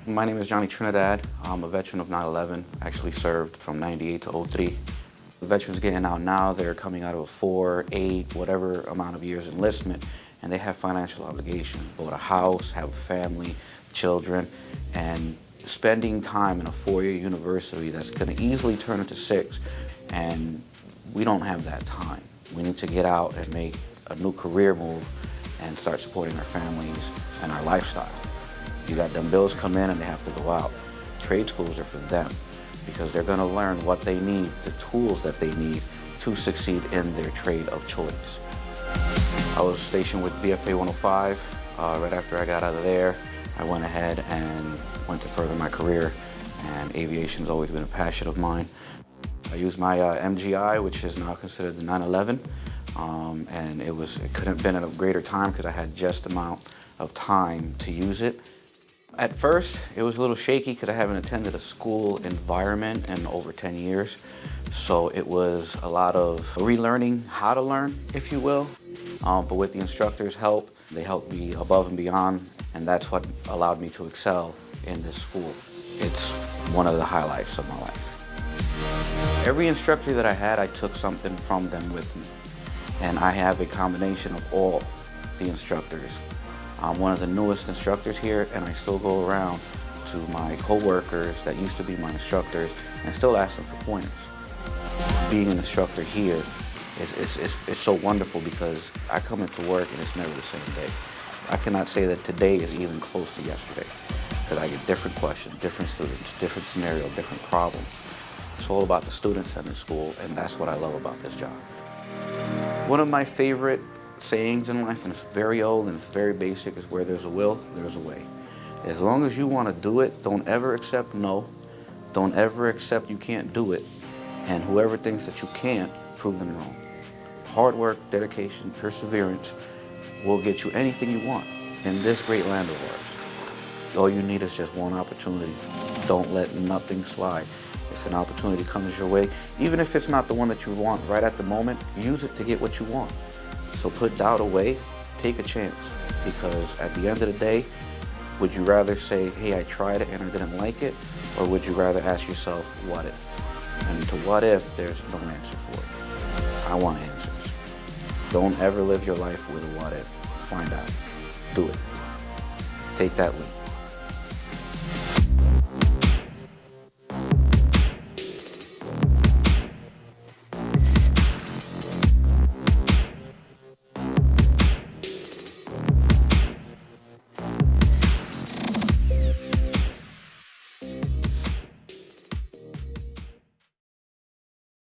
My name is Johnny Trinidad. I'm a veteran of 9/11, actually served from 98 to '03. The veterans getting out now, they're coming out of a 4, 8, whatever amount of years enlistment, and they have financial obligations. Bought a house, have a family, children, and spending time in a 4-year university that's gonna easily turn into 6, and we don't have that time. We need to get out and make a new career move and start supporting our families and our lifestyle. You got them bills come in and they have to go out. Trade schools are for them because they're gonna learn what they need, the tools that they need to succeed in their trade of choice. I was stationed with VFA 105. Right after I got out of there, I went ahead and went to further my career, and aviation's always been a passion of mine. I used my MGI, which is now considered the 911, and it couldn't have been at a greater time because I had just the amount of time to use it. At first, it was a little shaky because I haven't attended a school environment in over 10 years. So it was a lot of relearning how to learn, if you will. But with the instructors' help, they helped me above and beyond, and that's what allowed me to excel in this school. It's one of the highlights of my life. Every instructor that I had, I took something from them with me. And I have a combination of all the instructors. I'm one of the newest instructors here, and I still go around to my co-workers that used to be my instructors and still ask them for pointers. Being an instructor here is so wonderful because I come into work and it's never the same day. I cannot say that today is even close to yesterday because I get different questions, different students, different scenario, different problems. It's all about the students in this school, and that's what I love about this job. One of my favorite sayings in life, and it's very old and it's very basic, is where there's a will, there's a way. As long as you want to do it, don't ever accept no. Don't ever accept you can't do it. And whoever thinks that you can't, prove them wrong. Hard work, dedication, perseverance will get you anything you want in this great land of ours. All you need is just one opportunity. Don't let nothing slide. If an opportunity comes your way, even if it's not the one that you want right at the moment, use it to get what you want. So put doubt away, take a chance, because at the end of the day, would you rather say, hey, I tried it and I didn't like it, or would you rather ask yourself, what if? And to what if, there's no answer for it. I want answers. Don't ever live your life with a what if. Find out. Do it. Take that leap.